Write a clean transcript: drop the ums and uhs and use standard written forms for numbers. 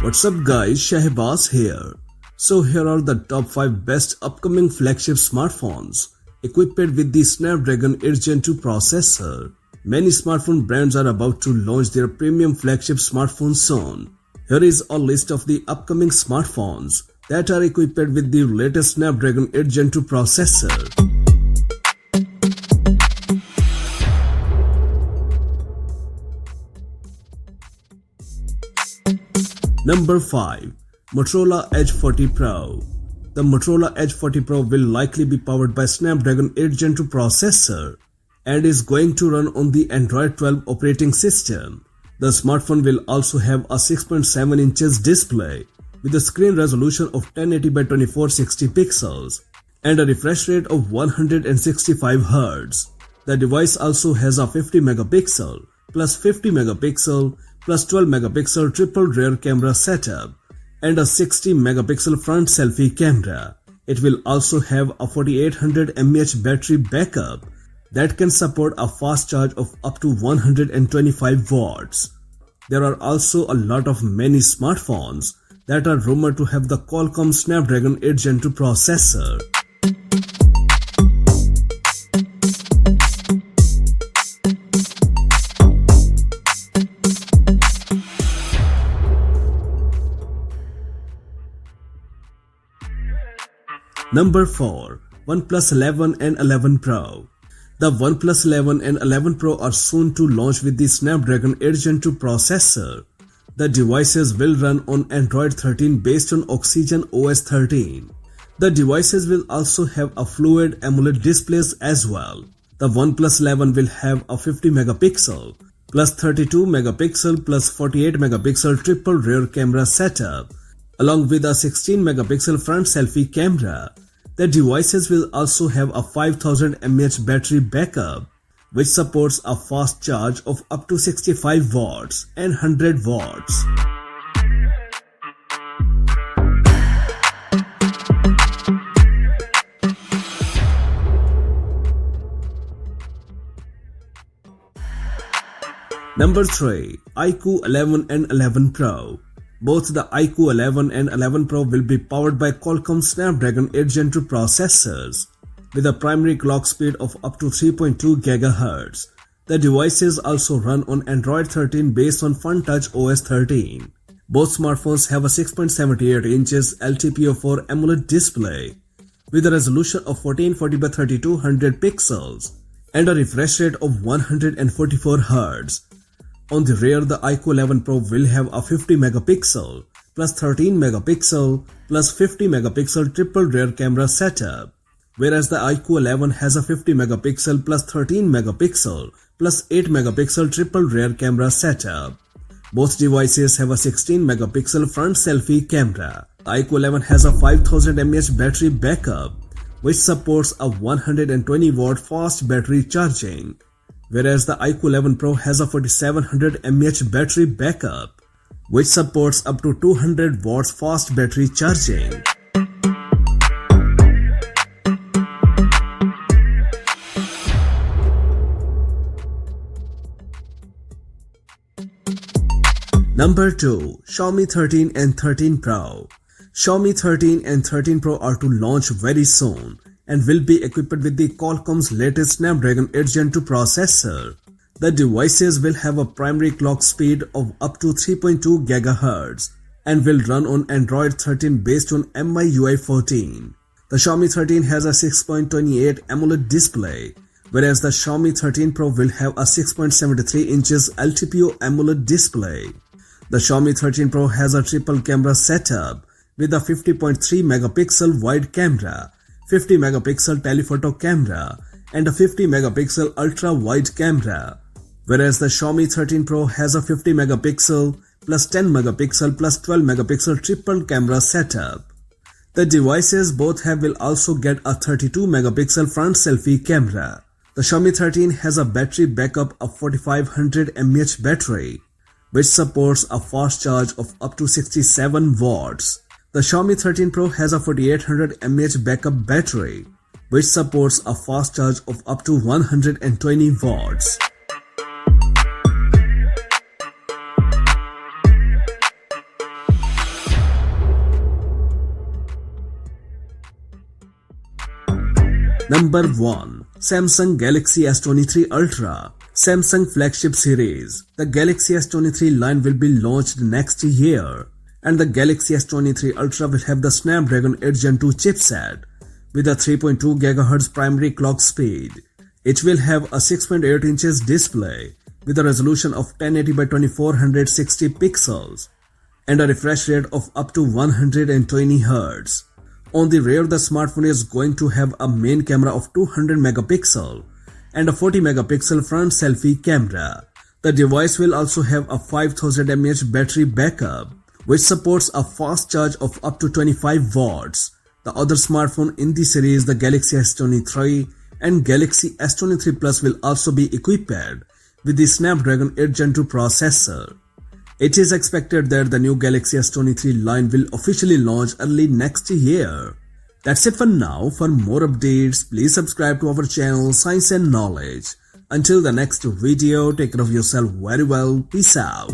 What's up guys, Shahbaz here. So here are the top 5 best upcoming flagship smartphones equipped with the Snapdragon 8 Gen 2 processor. Many smartphone brands are about to launch their premium flagship smartphones soon. Here is a list of the upcoming smartphones that are equipped with the latest Snapdragon 8 Gen 2 processor. Number 5. Motorola Edge 40 Pro. The Motorola Edge 40 Pro will likely be powered by Snapdragon 8 Gen 2 processor and is going to run on the Android 12 operating system. The smartphone will also have a 6.7 inches display with a screen resolution of 1080 by 2460 pixels and a refresh rate of 165 Hz. The device also has a 50 megapixel plus 50 megapixel plus 12 megapixel triple rear camera setup and a 60 megapixel front selfie camera. It will also have a 4800 mAh battery backup that can support a fast charge of up to 125 watts. There are also a lot of many smartphones that are rumored to have the Qualcomm Snapdragon 8 Gen 2 processor. Number 4. OnePlus 11 and 11 Pro. The OnePlus 11 and 11 Pro are soon to launch with the Snapdragon 8 Gen 2 processor. The devices will run on Android 13 based on Oxygen OS 13. The devices will also have a Fluid AMOLED displays as well. The OnePlus 11 will have a 50 megapixel plus 32 megapixel plus 48 megapixel triple rear camera setup along with a 16 megapixel front selfie camera. The devices will also have a 5000 mAh battery backup which supports a fast charge of up to 65 watts and 100 watts. Number 3. iQOO 11 and 11 Pro. Both the iQOO 11 and 11 Pro will be powered by Qualcomm Snapdragon 8 Gen 2 processors with a primary clock speed of up to 3.2 GHz. The devices also run on Android 13 based on FunTouch OS 13. Both smartphones have a 6.78 inches LTPO4 AMOLED display with a resolution of 1440 by 3200 pixels and a refresh rate of 144 Hz. On the rear, the iQOO 11 Pro will have a 50 megapixel plus 13 megapixel plus 50 megapixel triple rear camera setup, whereas the iQOO 11 has a 50 megapixel plus 13 megapixel plus 8 megapixel triple rear camera setup. Both devices have a 16 megapixel front selfie camera. The iQOO 11 has a 5000 mAh battery backup which supports a 120 watt fast battery charging, whereas the iQOO 11 Pro has a 4700 mAh battery backup which supports up to 200 watts fast battery charging. Number 2. Xiaomi 13 and 13 Pro. Xiaomi 13 and 13 Pro are to launch very soon and will be equipped with the Qualcomm's latest Snapdragon 8 Gen 2 processor. The devices will have a primary clock speed of up to 3.2 GHz and will run on Android 13 based on MIUI 14. The Xiaomi 13 has a 6.28 AMOLED display, whereas the Xiaomi 13 Pro will have a 6.73 inches LTPO AMOLED display. The Xiaomi 13 Pro has a triple camera setup with a 50.3 megapixel wide camera, 50 megapixel telephoto camera and a 50 megapixel ultra wide camera, whereas the Xiaomi 13 Pro has a 50 megapixel plus 10 megapixel plus 12 megapixel triple camera setup. The devices both will also get a 32 megapixel front selfie camera. The Xiaomi 13 has a battery backup of 4500 mAh battery which supports a fast charge of up to 67 watts. The Xiaomi 13 Pro has a 4800 mAh backup battery which supports a fast charge of up to 120 watts. Number 1. Samsung Galaxy S23 Ultra. Samsung flagship series. The Galaxy S23 line will be launched next year, and the Galaxy S23 Ultra will have the Snapdragon 8 Gen 2 chipset with a 3.2 GHz primary clock speed. It will have a 6.8 inches display with a resolution of 1080 by 2460 pixels and a refresh rate of up to 120 Hz. On the rear, the smartphone is going to have a main camera of 200 megapixel and a 40 megapixel front selfie camera. The device will also have a 5000 mAh battery backup, which supports a fast charge of up to 25 watts. The other smartphone in the series, the Galaxy S23 and Galaxy S23 Plus, will also be equipped with the Snapdragon 8 Gen 2 processor. It is expected that the new Galaxy S23 line will officially launch early next year. That's it for now. For more updates, please subscribe to our channel Science and Knowledge. Until the next video, take care of yourself very well. Peace out.